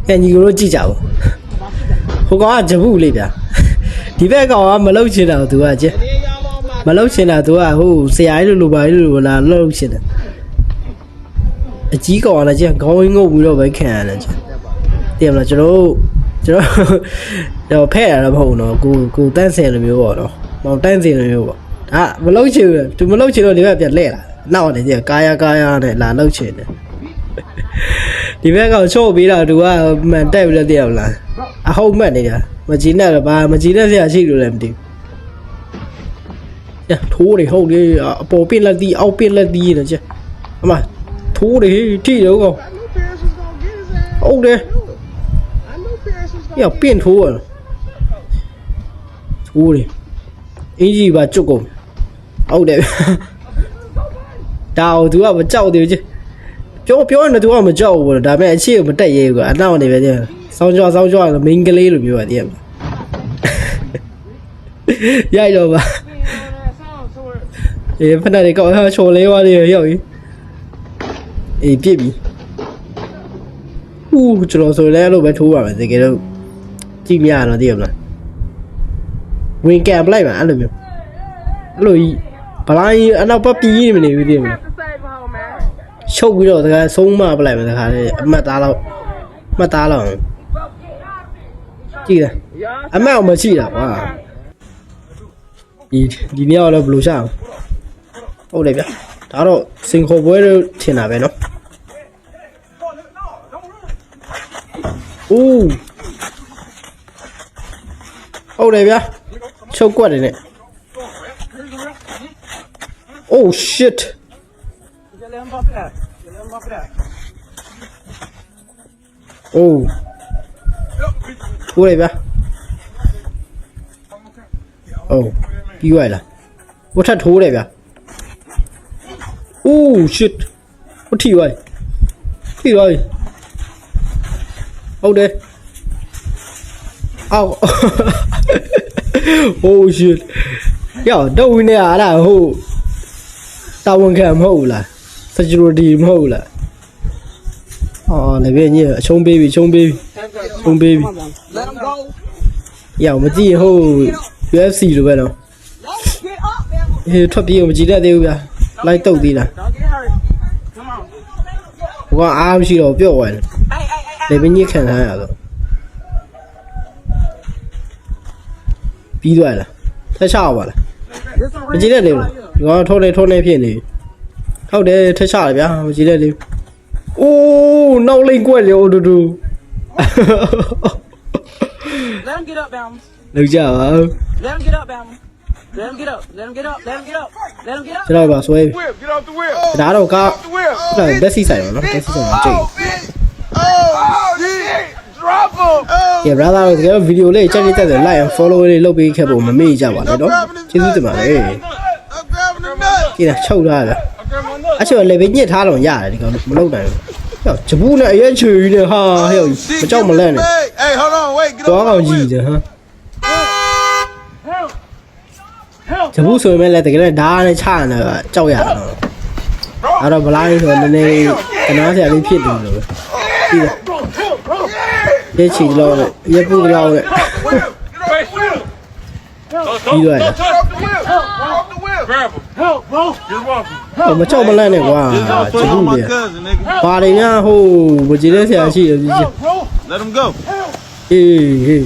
ကဲညီကိုတို့ကြည့်ကြပါဟိုကောင်ကဂျပူလေးဗျာဒီဘက်ကောင်ကမလုပ်ချင်တာသူကကျမလုပ်ချင်တာသူကဟိုဆရာကြီးလိုပါလို့လာလုပ်ချင်တယ်အကြီးကောင်ကလည်းကျခေါင်းငုတ်ပြီးတော့ပဲခံရတယ်ကျတင်မလားကျွန်တော်ဖဲ့ရတာမဟုတ်တော့ကိုတန်းစင်လိုမျိုးပေါ့နော်မောင်တန်းစင်လိုမျိုးပေါ့ဒါမလုပ်ချင်ဘူးသူမလုပ်ချင်တော့ဒီဘက်ပြန်လှည့်လာနောက်နေကျကာယာနဲ့လာလုပ်ချင်တယ်ဒီဘက်ကောင်ချို့ပြီးတော့သူကမှန်တက်ပြီးတော့တည်ရမလားအဟုတ်မှတ်နေတာမကြည့်နဲ့တော့ဘာမကြည့်နဲ့ဆရာရှိလို့လည်းမသိဘူး ထိုးတွေဟုတ်လေအပေါ်ပင့်လက်တီးအောက်ပင့်လက်တီးနေကြအမထိုးတွေထိတော့ကောဟုတ်တယ်ရပင့်ထိုးရထိုးတွေအင်ကြီးပါจุกကုန်ဟုတ်တယ်ဒါသူကမကြောက်သေးဘူးပြောနေသူကမကြောက်ဘူးဒါပေမဲ့အခြေကိုမတက်ရဲဘူးအနောက်နေပဲကျစောင်းကြမင်းကလေးလိုပြောရတယ်ရိုက်တော့ပါဖက်တွေကောက်ချော်လဲသွားတယ်ရောက်ပြီအေးပြစ်ပြီကျွန်တော်ဆိုလဲအဲ့လိုပဲထိုးပါမယ်တကယ်တော့ကြည့်မရတော့သိရမလားဝင်ကံပလိုက်ပါအဲ့လိုမျိုးအဲ့လိုဘလိုင်းအနောက်ပတ်ပြီးနေမနေဘူးသိရမလားချုပ်ပြီးတော့တခါဆုံးမပလိုက်မယ်တခါလေအမှတ်သားလောက်ကြည့်လားအမှတ်အောင်မရှိတာကွာဒီနေ့တော့ဘယ်လိုရှာဟုတ်တယ်ဗျဒါတော့စင်ခေါ်ပွဲလို့ထင်တာပဲနော်ဟုတ်တယ်ဗျချုပ်ကွက်တယ်နဲ့ Oh shit ဟုတ်တယ်ဗျပြီးသွားလားဝတ်ထထိုးတယ်ဗျshit ဟိုထိသွားဟုတ်တယ်အော် shit ယောတော့ဝင်နေရတာဟိုတာဝန်ခံမဟုတ်လား security မဟုတ်လားလည်းပဲညအချုံးပေးပြီယောမကြည့်ဟို UFC လိုပဲနော်ထွက်ပြေးမကြည့်တတ်သေးဘူးဗျာလိုက်တုတ်သေးလားဟိုကအားမရှိတော့ပြော့သွားတယ်လေပင်းကြီးခံထားရတော့ပြီးသွားလားထက်ချပါလားမကြည့်တတ်လေဘူးဒီကောင်ထုံးနေဖြစ်နေဟုတ်တယ်ထက်ချတယ်ဗျာမကြည့်တတ်လေနောက်လိမ့်ကွက်လေတူ Let him get up, Bams. လောက်ကြပါ Let him get up, Bams. Let him get up.ကျွန်တော်ပါဆွဲ Get off the whip. ဒါတော့ကားလက်စီဆိုင်ပါနော်လက်စီဆိုင်မှာကြိတ် shit. Drop him. Yeah brother တကယ်ဗီဒီယိုလေးကြိုက်နေတဲ့ like and follow လေးလုပ်ပေးခဲ့ဖို့မမေ့ကြပါနဲ့နော်ကျေးဇူးတင်ပါတယ် I'm grabbing the nut. ကြည့်တာချုပ်ထားတာအချက်လည်းပဲညစ်ထားတော့ရတယ်ဒီကောင်မလုပ်နိုင်ဘူးဂျပူနဲ့အရင်ချွေနေဟာဟဲ့မကြောက်မလန့်နဲ့ Hey, hold on, wait. Get တော့ off ကောင် the ကြီး whip. တယ်ဟာဂျပူဆိုရင်လည်းတကယ်လည်းဓာတ်နဲ့ချနေတာကြောက်ရတာတော့အဲ့တော့ဘလိုင်းဆိုနည်းနည်းကနားဆရာလေးဖြစ်တယ်လို့ပဲပြီးတယ်ရဲချီလောက်နဲ့ရဲပူလောက်နဲ့ပြီးတော့ Get off the whip. Off the whip. Grab him. Help, bro. Get off him. မကြောက်မလန့်နဲ့ကွာဂျပူလေဘာတွေများဟိုမကြည့်တဲ့ဆရာရှိတယ်ကြီး Let him go.အေး